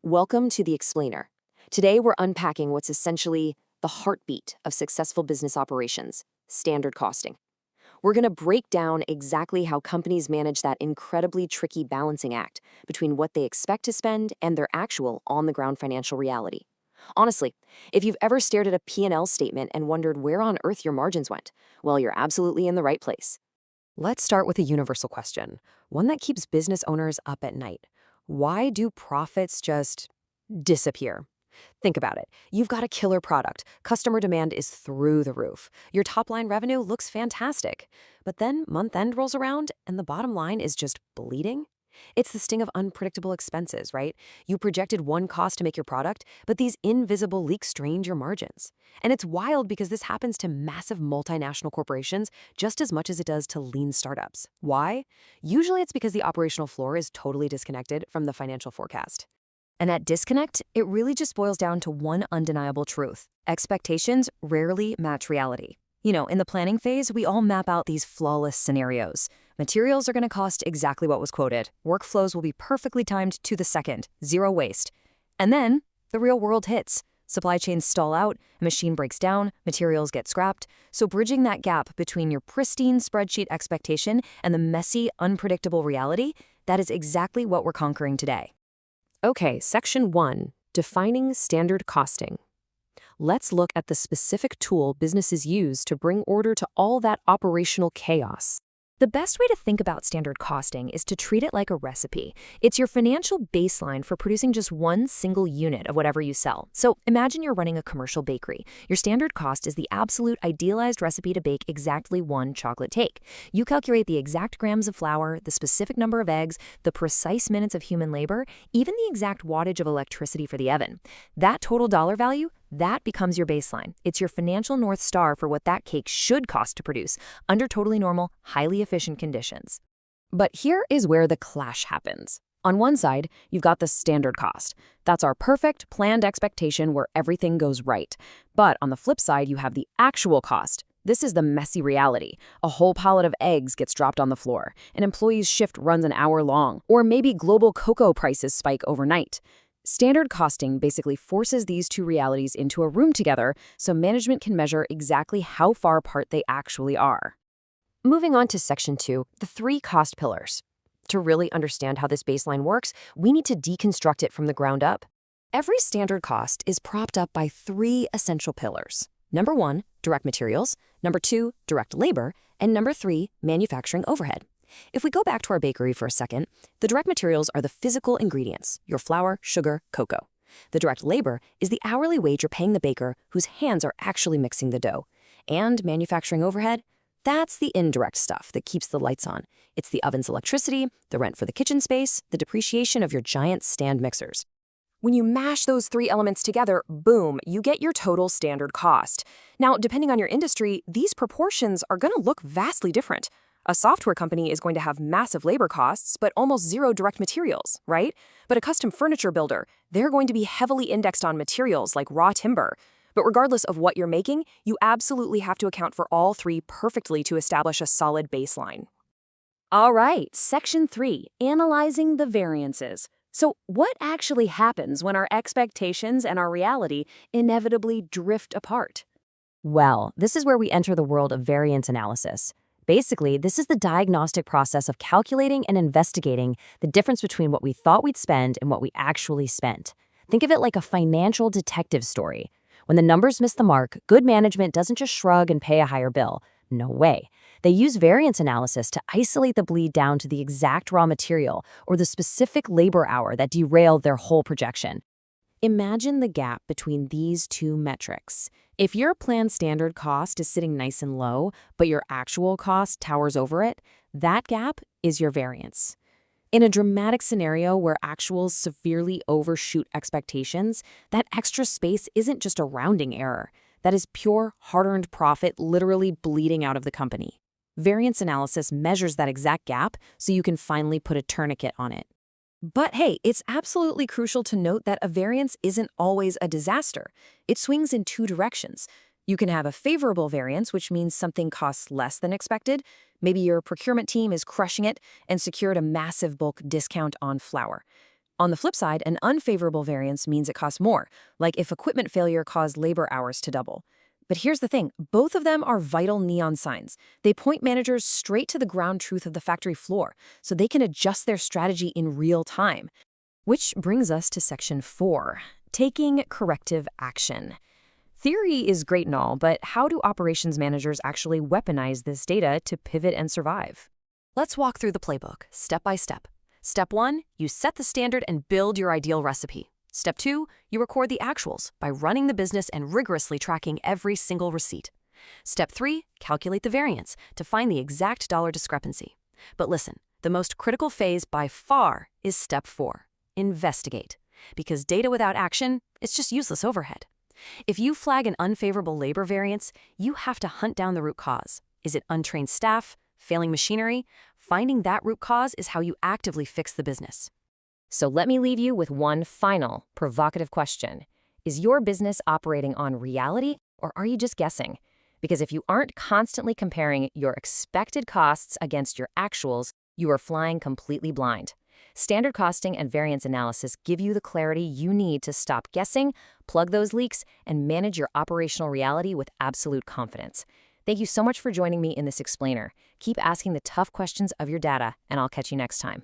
Welcome to The Explainer. Today we're unpacking what's essentially the heartbeat of successful business operations, standard costing. We're going to break down exactly how companies manage that incredibly tricky balancing act between what they expect to spend and their actual on-the-ground financial reality. Honestly, if you've ever stared at a P&L statement and wondered where on earth your margins went, well, you're absolutely in the right place. Let's start with a universal question, one that keeps business owners up at night. Why do profits just disappear? Think about it. You've got a killer product. Customer demand is through the roof. Your top-line revenue looks fantastic. But then month-end rolls around and the bottom line is just bleeding? It's the sting of unpredictable expenses, right? You projected one cost to make your product, but these invisible leaks strained your margins. And it's wild because this happens to massive multinational corporations just as much as it does to lean startups. Why? Usually it's because the operational floor is totally disconnected from the financial forecast. And that disconnect, it really just boils down to one undeniable truth. Expectations rarely match reality. In the planning phase, we all map out these flawless scenarios. Materials are going to cost exactly what was quoted. Workflows will be perfectly timed to the second, zero waste. And then the real world hits. Supply chains stall out, a machine breaks down, materials get scrapped. So bridging that gap between your pristine spreadsheet expectation and the messy, unpredictable reality, that is exactly what we're conquering today. Okay, Section 1, Defining Standard Costing. Let's look at the specific tool businesses use to bring order to all that operational chaos. The best way to think about standard costing is to treat it like a recipe. It's your financial baseline for producing just one single unit of whatever you sell. So imagine you're running a commercial bakery. Your standard cost is the absolute idealized recipe to bake exactly one chocolate cake. You calculate the exact grams of flour, the specific number of eggs, the precise minutes of human labor, even the exact wattage of electricity for the oven. That total dollar value, that becomes your baseline. It's your financial North Star for what that cake should cost to produce under totally normal, highly efficient conditions. But here is where the clash happens. On one side, you've got the standard cost. That's our perfect, planned expectation where everything goes right. But on the flip side, you have the actual cost. This is the messy reality. A whole pallet of eggs gets dropped on the floor. An employee's shift runs an hour long. Or maybe global cocoa prices spike overnight. Standard costing basically forces these two realities into a room together so management can measure exactly how far apart they actually are. Moving on to Section 2, the 3 cost pillars. To really understand how this baseline works, we need to deconstruct it from the ground up. Every standard cost is propped up by 3 essential pillars. Number 1, direct materials. Number 2, direct labor. And number 3, manufacturing overhead. If we go back to our bakery for a second, the direct materials are the physical ingredients, your flour, sugar, cocoa. The direct labor is the hourly wage you're paying the baker whose hands are actually mixing the dough. And manufacturing overhead? That's the indirect stuff that keeps the lights on. It's the oven's electricity, the rent for the kitchen space, the depreciation of your giant stand mixers. When you mash those 3 elements together, boom, you get your total standard cost. Now, depending on your industry, these proportions are going to look vastly different. A software company is going to have massive labor costs, but almost zero direct materials, right? But a custom furniture builder, they're going to be heavily indexed on materials like raw timber. But regardless of what you're making, you absolutely have to account for all 3 perfectly to establish a solid baseline. All right, Section 3, Analyzing the Variances. So what actually happens when our expectations and our reality inevitably drift apart? Well, this is where we enter the world of variance analysis. Basically, this is the diagnostic process of calculating and investigating the difference between what we thought we'd spend and what we actually spent. Think of it like a financial detective story. When the numbers miss the mark, good management doesn't just shrug and pay a higher bill. No way. They use variance analysis to isolate the bleed down to the exact raw material or the specific labor hour that derailed their whole projection. Imagine the gap between these 2 metrics. If your planned standard cost is sitting nice and low, but your actual cost towers over it, that gap is your variance. In a dramatic scenario where actuals severely overshoot expectations, that extra space isn't just a rounding error. That is pure, hard-earned profit literally bleeding out of the company. Variance analysis measures that exact gap so you can finally put a tourniquet on it. But hey, it's absolutely crucial to note that a variance isn't always a disaster. It swings in 2 directions. You can have a favorable variance, which means something costs less than expected. Maybe your procurement team is crushing it and secured a massive bulk discount on flour. On the flip side, an unfavorable variance means it costs more, like if equipment failure caused labor hours to double. But here's the thing, both of them are vital neon signs. They point managers straight to the ground truth of the factory floor, so they can adjust their strategy in real time. Which brings us to section 4, taking corrective action. Theory is great and all, but how do operations managers actually weaponize this data to pivot and survive? Let's walk through the playbook, step by step. Step 1, you set the standard and build your ideal recipe. Step 2, you record the actuals by running the business and rigorously tracking every single receipt. Step 3, calculate the variance to find the exact dollar discrepancy. But listen, the most critical phase by far is step 4, investigate. Because data without action is just useless overhead. If you flag an unfavorable labor variance, you have to hunt down the root cause. Is it untrained staff? Failing machinery? Finding that root cause is how you actively fix the business. So let me leave you with one final, provocative question. Is your business operating on reality, or are you just guessing? Because if you aren't constantly comparing your expected costs against your actuals, you are flying completely blind. Standard costing and variance analysis give you the clarity you need to stop guessing, plug those leaks, and manage your operational reality with absolute confidence. Thank you so much for joining me in this explainer. Keep asking the tough questions of your data, and I'll catch you next time.